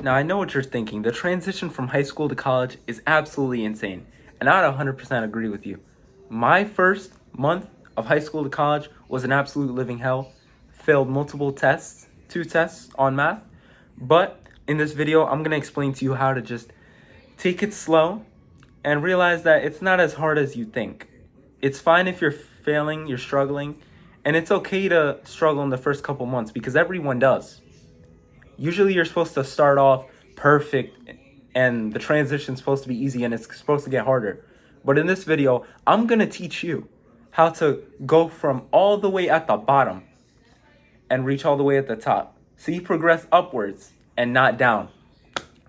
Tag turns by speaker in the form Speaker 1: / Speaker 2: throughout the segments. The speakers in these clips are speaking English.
Speaker 1: Now, I know what you're thinking. The transition from high school to college is absolutely insane, and I'd 100% agree with you. My first month of high school to college was an absolute living hell. Failed multiple tests, two tests on math, but in this video, I'm going to explain to you how to just take it slow and realize that it's not as hard as you think. It's fine if you're failing, you're struggling, and it's okay to struggle in the first couple months because everyone does. Usually you're supposed to start off perfect and the transition's supposed to be easy and it's supposed to get harder. But in this video, I'm going to teach you how to go from all the way at the bottom and reach all the way at the top. So you progress upwards and not down.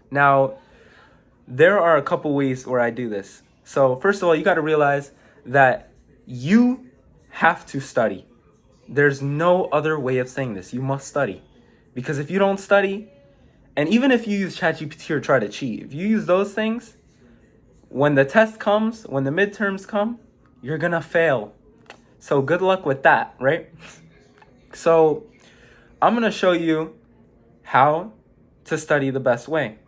Speaker 1: Now, there are a couple ways where I do this. So first of all, you got to realize that you have to study. There's no other way of saying this. You must study. Because if you don't study, and even if you use ChatGPT or try to cheat, if you use those things, when the test comes, when the midterms come, you're going to fail. So good luck with that, right? So I'm going to show you how to study the best way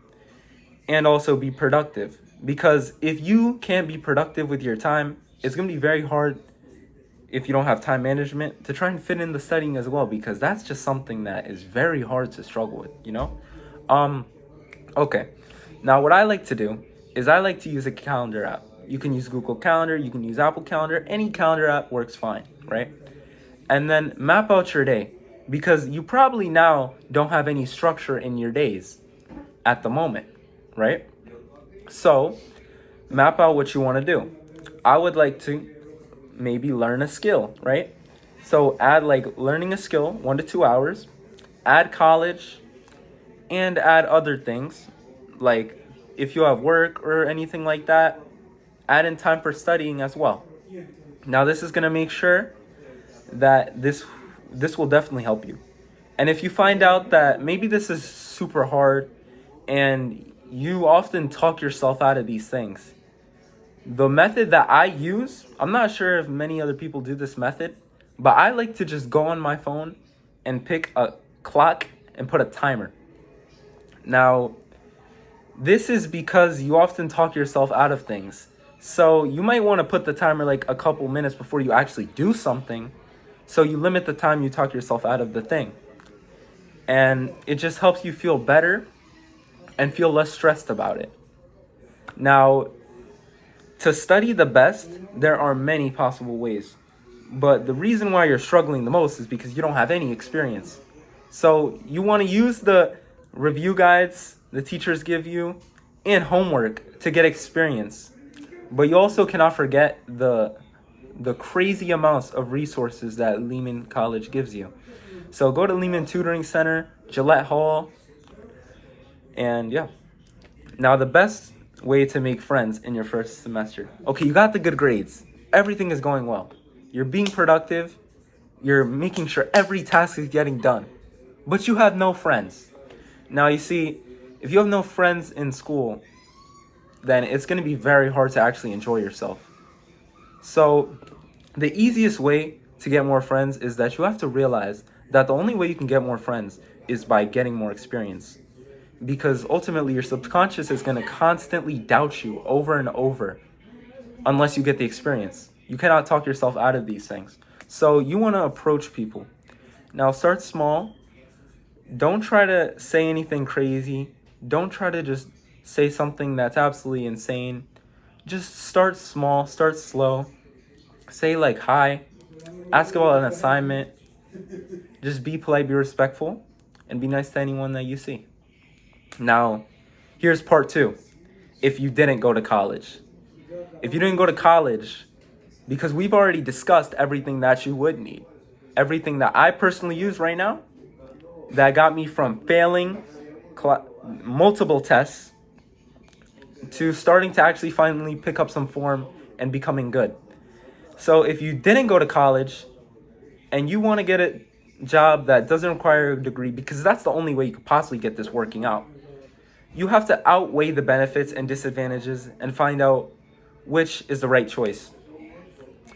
Speaker 1: and also be productive. Because if you can't be productive with your time, it's going to be very hard if you don't have time management to try and fit in the studying as well, because that's just something that is very hard to struggle with, you know? Okay. Now what I like to do is I like to use a calendar app. You can use Google Calendar, you can use Apple Calendar, any calendar app works fine, right? And then map out your day, because you probably now don't have any structure in your days at the moment, right? So map out what you want to do. I would like to maybe learn a skill, right? So add like learning a skill, 1 to 2 hours, add college, and add other things like if you have work or anything like that, add in time for studying as well. Now this is going to make sure that this will definitely help you. And if you find out that maybe this is super hard and you often talk yourself out of these things, the method that I use, I'm not sure if many other people do this method, but I like to just go on my phone and pick a clock and put a timer. Now, this is because you often talk yourself out of things. So you might want to put the timer like a couple minutes before you actually do something. So you limit the time you talk yourself out of the thing. And it just helps you feel better and feel less stressed about it. Now, to study the best, there are many possible ways. But the reason why you're struggling the most is because you don't have any experience. So you want to use the review guides the teachers give you and homework to get experience. But you also cannot forget the crazy amounts of resources that Lehman College gives you. So go to Lehman Tutoring Center, Gillette Hall, and yeah. Now the best way to make friends in your first semester. Okay, you got the good grades. Everything is going well. You're being productive. You're making sure every task is getting done. But you have no friends. Now, you see, if you have no friends in school, then it's going to be very hard to actually enjoy yourself. So the easiest way to get more friends is that you have to realize that the only way you can get more friends is by getting more experience. Because ultimately your subconscious is going to constantly doubt you over and over unless you get the experience. You cannot talk yourself out of these things. So you want to approach people. Now start small. Don't try to say anything crazy. Don't try to just say something that's absolutely insane. Just start small, start slow. Say like hi. Ask about an assignment. Just be polite, be respectful, and be nice to anyone that you see. Now, here's part 2. If you didn't go to college. If you didn't go to college, because we've already discussed everything that you would need. Everything that I personally use right now that got me from failing multiple tests to starting to actually finally pick up some form and becoming good. So if you didn't go to college and you want to get a job that doesn't require a degree, because that's the only way you could possibly get this working out, you have to outweigh the benefits and disadvantages and find out which is the right choice.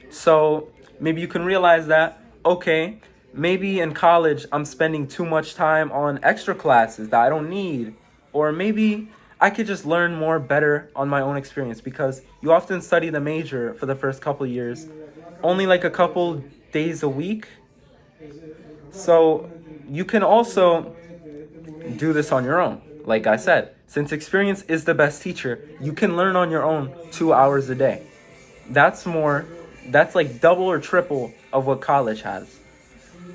Speaker 1: So maybe you can realize that, okay, maybe in college I'm spending too much time on extra classes that I don't need, Or maybe I could just learn more better on my own experience, because you often study the major for the first couple years only like a couple days a week. So you can also do this on your own. Like I said, since experience is the best teacher, you can learn on your own 2 hours a day. That's like double or triple of what college has.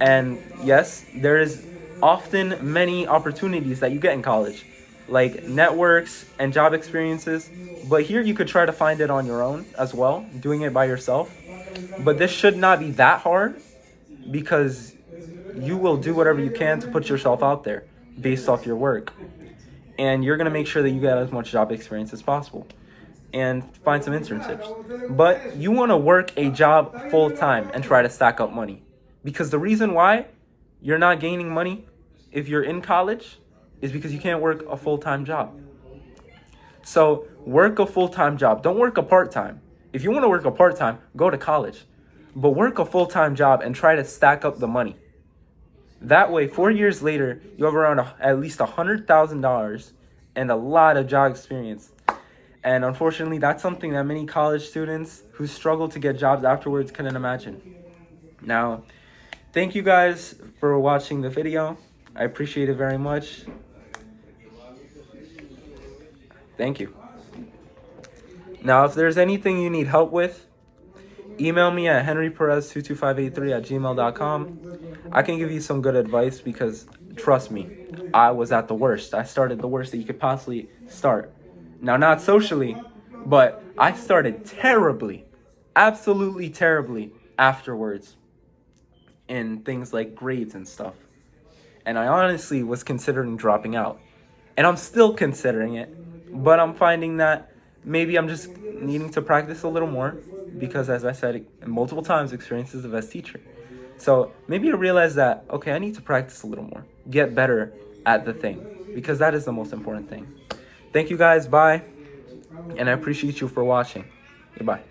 Speaker 1: And yes, there is often many opportunities that you get in college, like networks and job experiences. But here you could try to find it on your own as well, doing it by yourself. But this should not be that hard, because you will do whatever you can to put yourself out there based off your work. And you're going to make sure that you get as much job experience as possible and find some internships. But you want to work a job full time and try to stack up money. Because the reason why you're not gaining money if you're in college is because you can't work a full-time job. So work a full-time job. Don't work a part-time. If you want to work a part-time, go to college. But work a full-time job and try to stack up the money. That way, 4 years later, you have around at least $100,000 and a lot of job experience. And unfortunately, that's something that many college students who struggle to get jobs afterwards couldn't imagine. Now, thank you guys for watching the video. I appreciate it very much. Thank you. Now, if there's anything you need help with, email me at henryperez22583@gmail.com. I can give you some good advice, because trust me, I was at the worst. I started the worst that you could possibly start. Now, not socially, but I started terribly, absolutely terribly afterwards in things like grades and stuff. And I honestly was considering dropping out. And I'm still considering it, but I'm finding that maybe I'm just needing to practice a little more, because as I said multiple times, experience is the best teacher. So maybe I realize that, okay, I need to practice a little more, get better at the thing, because that is the most important thing. Thank you guys, bye, and I appreciate you for watching. Goodbye.